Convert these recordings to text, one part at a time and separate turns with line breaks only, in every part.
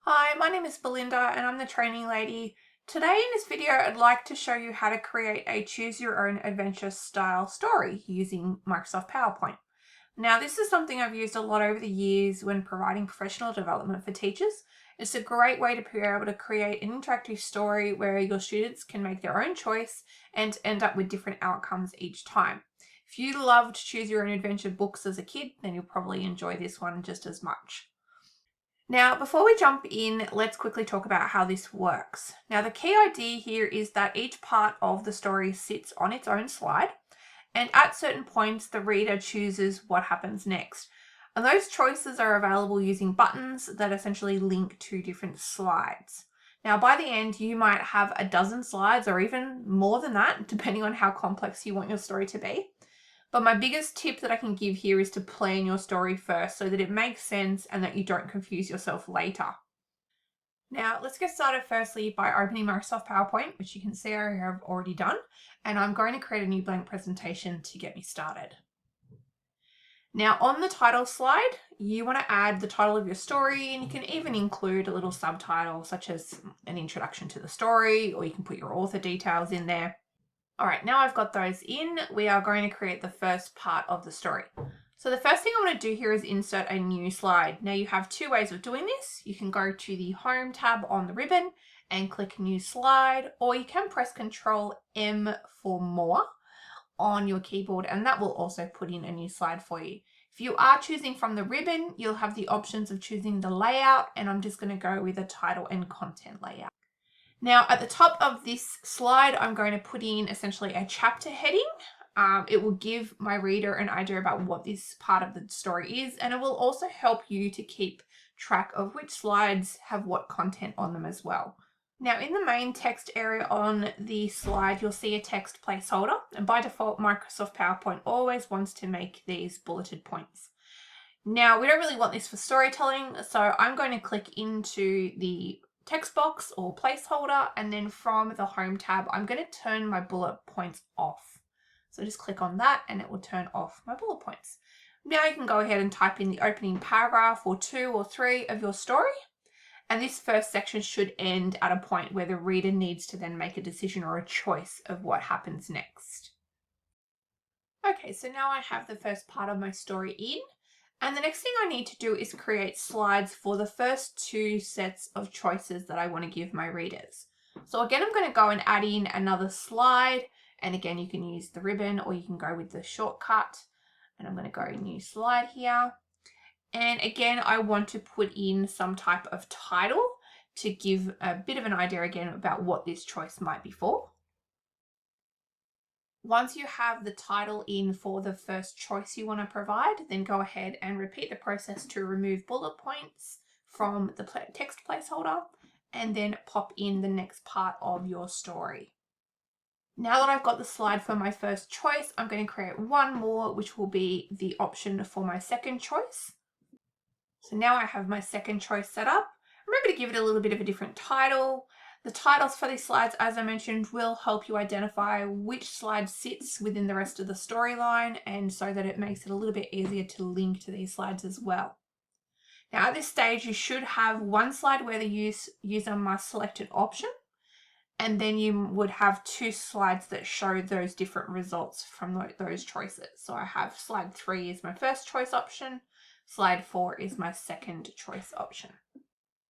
Hi, my name is Belinda and I'm the training lady. Today in this video, I'd like to show you how to create a choose your own adventure style story using Microsoft PowerPoint. Now, this is something I've used a lot over the years when providing professional development for teachers. It's a great way to be able to create an interactive story where your students can make their own choice and end up with different outcomes each time. If you loved choose your own adventure books as a kid, then you'll probably enjoy this one just as much. Now, before we jump in, let's quickly talk about how this works. Now, the key idea here is that each part of the story sits on its own slide, and at certain points, the reader chooses what happens next. And those choices are available using buttons that essentially link to different slides. Now, by the end, you might have a dozen slides or even more than that, depending on how complex you want your story to be. But my biggest tip that I can give here is to plan your story first so that it makes sense and that you don't confuse yourself later. Now, let's get started firstly by opening Microsoft PowerPoint, which you can see I have already done, and I'm going to create a new blank presentation to get me started. Now, on the title slide, you want to add the title of your story, and you can even include a little subtitle such as an introduction to the story, or you can put your author details in there. All right, now I've got those in, we are going to create the first part of the story. So the first thing I want to do here is insert a new slide. Now you have two ways of doing this. You can go to the Home tab on the ribbon and click New Slide, or you can press Control M for more on your keyboard, and that will also put in a new slide for you. If you are choosing from the ribbon, you'll have the options of choosing the layout, and I'm just going to go with a title and content layout. Now, at the top of this slide, I'm going to put in essentially a chapter heading. It will give my reader an idea about what this part of the story is, and it will also help you to keep track of which slides have what content on them as well. Now, in the main text area on the slide, you'll see a text placeholder, and by default, Microsoft PowerPoint always wants to make these bulleted points. Now, we don't really want this for storytelling, so I'm going to click into the text box or placeholder, and then from the Home tab, I'm going to turn my bullet points off. So just click on that and it will turn off my bullet points. Now you can go ahead and type in the opening paragraph or 2 or 3 of your story. And this first section should end at a point where the reader needs to then make a decision or a choice of what happens next. Okay, so now I have the first part of my story in. And the next thing I need to do is create slides for the first 2 sets of choices that I want to give my readers. So again, I'm going to go and add in another slide. And again, you can use the ribbon or you can go with the shortcut. And I'm going to go new slide here. And again, I want to put in some type of title to give a bit of an idea again about what this choice might be for. Once you have the title in for the first choice you want to provide, then go ahead and repeat the process to remove bullet points from the text placeholder and then pop in the next part of your story. Now that I've got the slide for my first choice, I'm going to create one more, which will be the option for my second choice. So now I have my second choice set up. Remember to give it a little bit of a different title. The titles for these slides, as I mentioned, will help you identify which slide sits within the rest of the storyline, and so that it makes it a little bit easier to link to these slides as well. Now at this stage, you should have one slide where the user must select an option, and then you would have 2 slides that show those different results from those choices. So I have slide 3 is my first choice option, slide 4 is my second choice option.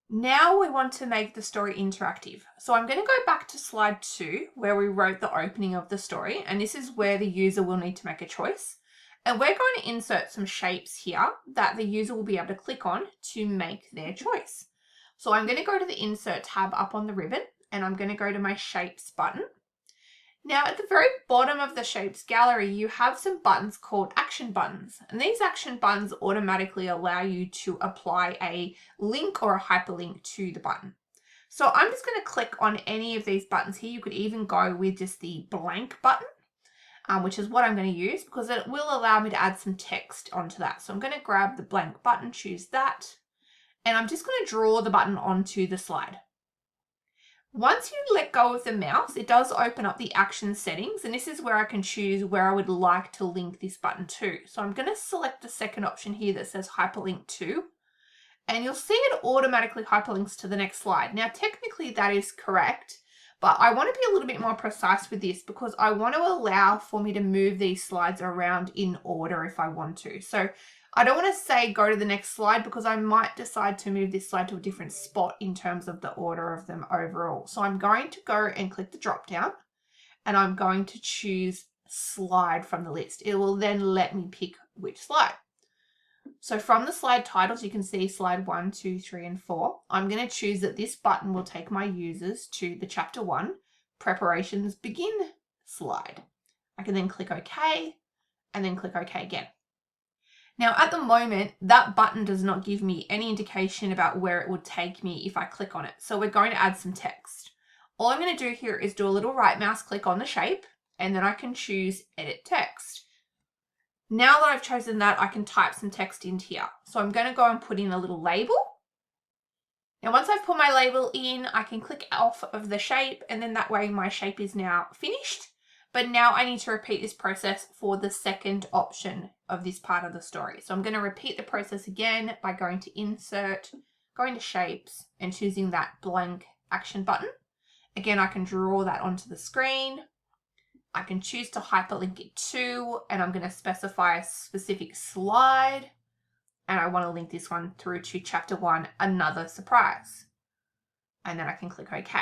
Now we want to make the story interactive. So I'm going to go back to slide 2 where we wrote the opening of the story, and this is where the user will need to make a choice. And we're going to insert some shapes here that the user will be able to click on to make their choice. So I'm going to go to the Insert tab up on the ribbon, and I'm going to go to my Shapes button. Now at the very bottom of the Shapes gallery, you have some buttons called action buttons. And these action buttons automatically allow you to apply a link or a hyperlink to the button. So I'm just going to click on any of these buttons here. You could even go with just the blank button, which is what I'm going to use because it will allow me to add some text onto that. So I'm going to grab the blank button, choose that, and I'm just going to draw the button onto the slide. Once you let go of the mouse, it does open up the action settings, and this is where I can choose where I would like to link this button to. So I'm going to select the second option here that says hyperlink to, and you'll see it automatically hyperlinks to the next slide. Now, technically that is correct, but I want to be a little bit more precise with this because I want to allow for me to move these slides around in order if I want to. So I don't want to say go to the next slide because I might decide to move this slide to a different spot in terms of the order of them overall. So I'm going to go and click the drop down and I'm going to choose slide from the list. It will then let me pick which slide. So from the slide titles, you can see slide 1, 2, 3, and 4. I'm going to choose that this button will take my users to the chapter 1 preparations begin slide. I can then click OK and then click OK again. Now at the moment, that button does not give me any indication about where it would take me if I click on it. So we're going to add some text. All I'm going to do here is do a little right mouse click on the shape and then I can choose edit text. Now that I've chosen that, I can type some text into here. So I'm going to go and put in a little label. Now once I've put my label in, I can click off of the shape and then that way my shape is now finished. But now I need to repeat this process for the second option of this part of the story. So I'm going to repeat the process again by going to Insert, going to Shapes and choosing that blank action button. Again, I can draw that onto the screen. I can choose to hyperlink it to, and I'm going to specify a specific slide. And I want to link this one through to chapter 1, another surprise. And then I can click OK.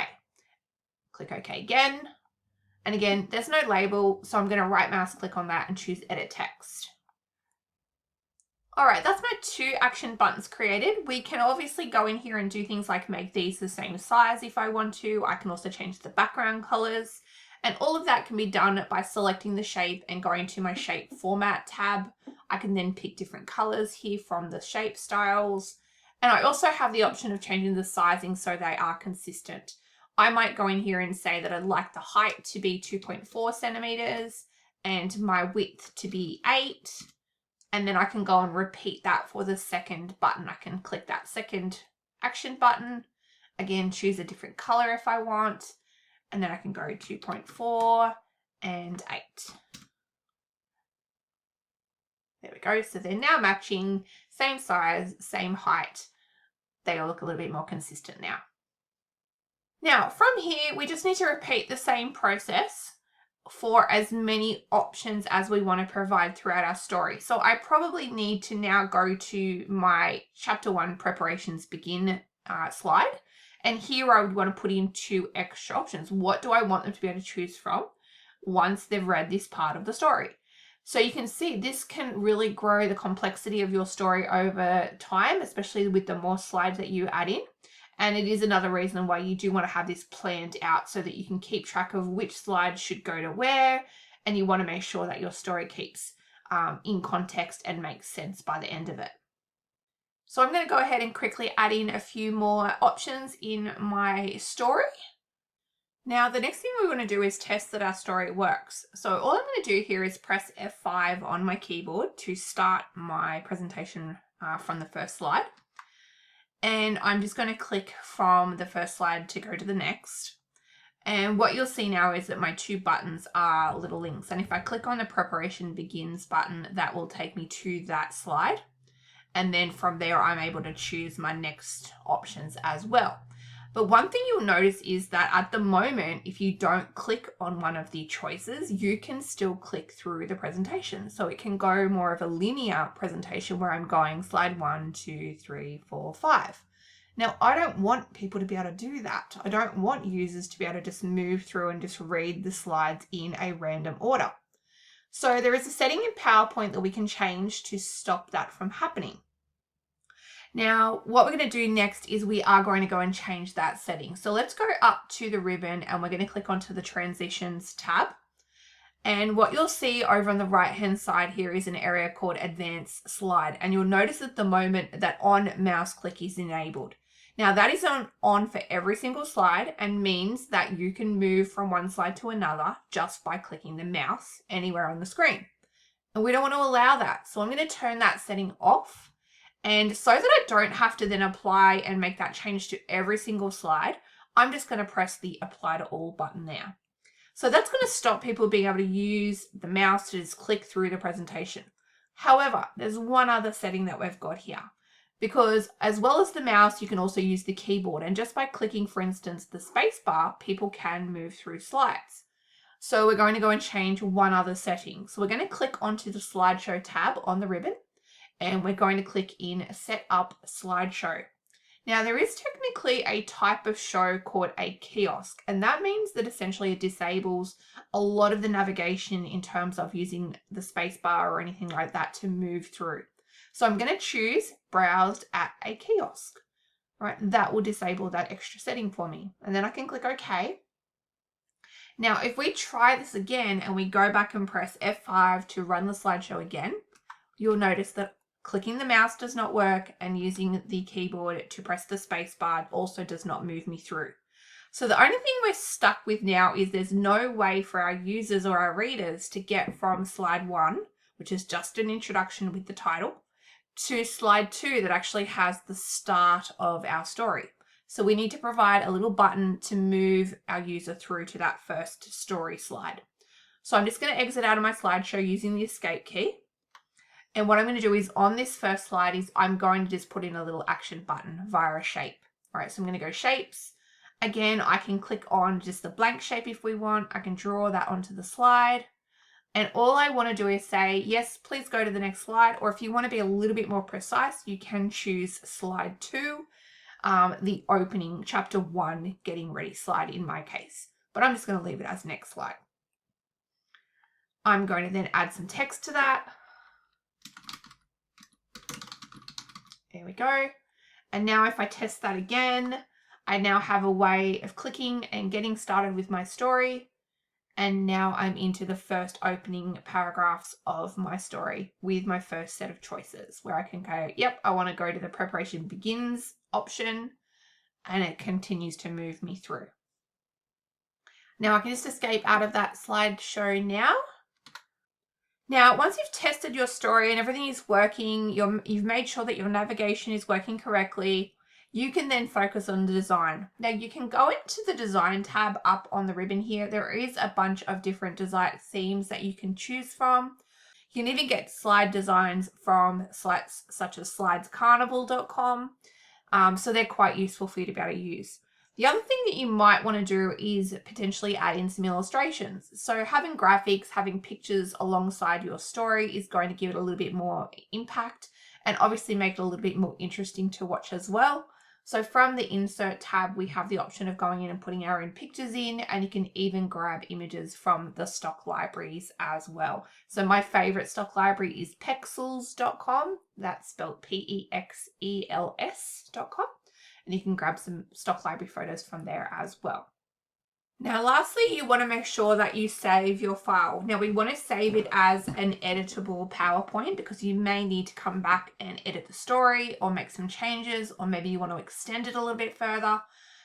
Click OK again. And again, there's no label, so I'm going to right mouse click on that and choose edit text. All right, that's my 2 action buttons created. We can obviously go in here and do things like make these the same size if I want to. I can also change the background colors. And all of that can be done by selecting the shape and going to my shape format tab. I can then pick different colors here from the shape styles. And I also have the option of changing the sizing so they are consistent. I might go in here and say that I'd like the height to be 2.4 centimeters and my width to be 8. And then I can go and repeat that for the second button. I can click that second action button. Again, choose a different color if I want. And then I can go 2.4 and 8. There we go. So they're now matching, same size, same height. They all look a little bit more consistent now. Now from here, we just need to repeat the same process for as many options as we want to provide throughout our story. So I probably need to now go to my chapter 1 preparations begin slide. And here I would want to put in 2 extra options. What do I want them to be able to choose from once they've read this part of the story? So you can see this can really grow the complexity of your story over time, especially with the more slides that you add in. And it is another reason why you do want to have this planned out so that you can keep track of which slides should go to where, and you want to make sure that your story keeps in context and makes sense by the end of it. So I'm going to go ahead and quickly add in a few more options in my story. Now, the next thing we want to do is test that our story works. So all I'm going to do here is press F5 on my keyboard to start my presentation from the first slide. And I'm just going to click from the first slide to go to the next. And what you'll see now is that my 2 buttons are little links. And if I click on the preparation begins button, that will take me to that slide. And then from there, I'm able to choose my next options as well. But one thing you'll notice is that at the moment, if you don't click on one of the choices, you can still click through the presentation. So it can go more of a linear presentation where I'm going slide 1, 2, 3, 4, 5. Now, I don't want people to be able to do that. I don't want users to be able to just move through and just read the slides in a random order. So there is a setting in PowerPoint that we can change to stop that from happening. Now, what we're going to do next is we are going to go and change that setting. So let's go up to the ribbon and we're going to click onto the Transitions tab. And what you'll see over on the right-hand side here is an area called Advanced Slide. And you'll notice at the moment that on mouse click is enabled. Now that is on for every single slide and means that you can move from one slide to another just by clicking the mouse anywhere on the screen. And we don't want to allow that. So I'm going to turn that setting off. And so that I don't have to then apply and make that change to every single slide, I'm just going to press the Apply to All button now. So that's going to stop people being able to use the mouse to just click through the presentation. However, there's one other setting that we've got here. because as well as the mouse, you can also use the keyboard. And just by clicking, for instance, the space bar, people can move through slides. So we're going to go and change one other setting. So we're going to click onto the slideshow tab on the ribbon, and we're going to click in Set Up Slideshow. Now, there is technically a type of show called a kiosk, and that means that essentially it disables a lot of the navigation in terms of using the space bar or anything like that to move through. So I'm going to choose Browse at a Kiosk. Right, that will disable that extra setting for me. And then I can click OK. Now, if we try this again and we go back and press F5 to run the slideshow again, you'll notice that clicking the mouse does not work, and using the keyboard to press the space bar also does not move me through. So the only thing we're stuck with now is there's no way for our users or our readers to get from slide 1, which is just an introduction with the title, to slide 2 that actually has the start of our story. So we need to provide a little button to move our user through to that first story slide. So I'm just going to exit out of my slideshow using the escape key. And what I'm going to do is on this first slide is I'm going to just put in a little action button via a shape. All right, so I'm going to go shapes. Again, I can click on just the blank shape if we want. I can draw that onto the slide. And all I want to do is say, yes, please go to the next slide. Or if you want to be a little bit more precise, you can choose slide 2, the opening chapter 1, getting ready slide in my case. But I'm just going to leave it as next slide. I'm going to then add some text to that. There we go. And now if I test that again, I now have a way of clicking and getting started with my story. And now I'm into the first opening paragraphs of my story with my first set of choices, where I can go, yep, I want to go to the preparation begins option, and it continues to move me through. Now I can just escape out of that slideshow now. Now, once you've tested your story and everything is working, you've made sure that your navigation is working correctly, you can then focus on the design. Now, you can go into the design tab up on the ribbon here. There is a bunch of different design themes that you can choose from. You can even get slide designs from sites such as slidescarnival.com. So they're quite useful for you to be able to use. The other thing that you might want to do is potentially add in some illustrations. So having graphics, having pictures alongside your story is going to give it a little bit more impact and obviously make it a little bit more interesting to watch as well. So from the insert tab, we have the option of going in and putting our own pictures in, and you can even grab images from the stock libraries as well. So my favorite stock library is pexels.com. That's spelled Pexels.com. And you can grab some stock library photos from there as well. Now, lastly, you want to make sure that you save your file. Now, we want to save it as an editable PowerPoint because you may need to come back and edit the story or make some changes, or maybe you want to extend it a little bit further.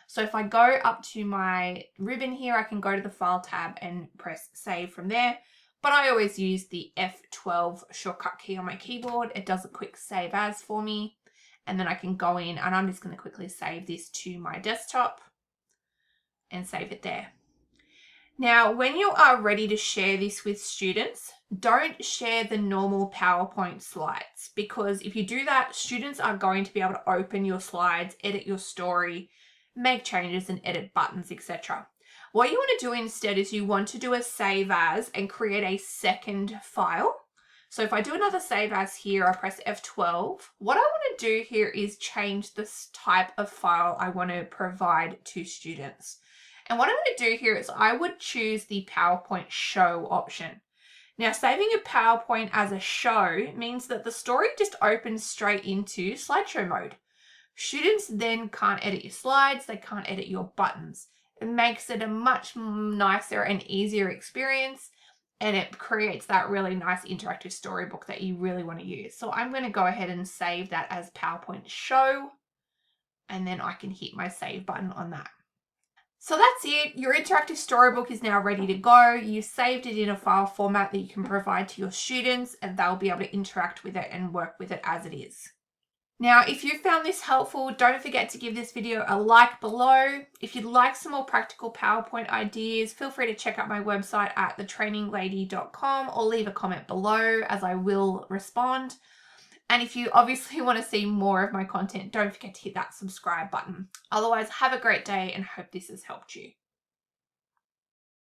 So if I go up to my ribbon here, I can go to the File tab and press Save from there. But I always use the F12 shortcut key on my keyboard. It does a quick save as for me. And then I can go in and I'm just going to quickly save this to my desktop and save it there. Now, when you are ready to share this with students, don't share the normal PowerPoint slides, because if you do that, students are going to be able to open your slides, edit your story, make changes and edit buttons, etc. What you want to do instead is you want to do a save as and create a second file. So if I do another save as here, I press F12. What I want to do here is change this type of file I want to provide to students. And what I'm going to do here is I would choose the PowerPoint show option. Now, saving a PowerPoint as a show means that the story just opens straight into slideshow mode. Students then can't edit your slides, they can't edit your buttons. It makes it a much nicer and easier experience, and it creates that really nice interactive storybook that you really want to use. So I'm going to go ahead and save that as PowerPoint show, and then I can hit my save button on that. So that's it. Your interactive storybook is now ready to go. You saved it in a file format that you can provide to your students, and they'll be able to interact with it and work with it as it is. Now, if you found this helpful, don't forget to give this video a like below. If you'd like some more practical PowerPoint ideas, feel free to check out my website at thetraininglady.com or leave a comment below, as I will respond. And if you obviously want to see more of my content, don't forget to hit that subscribe button. Otherwise, have a great day and hope this has helped you.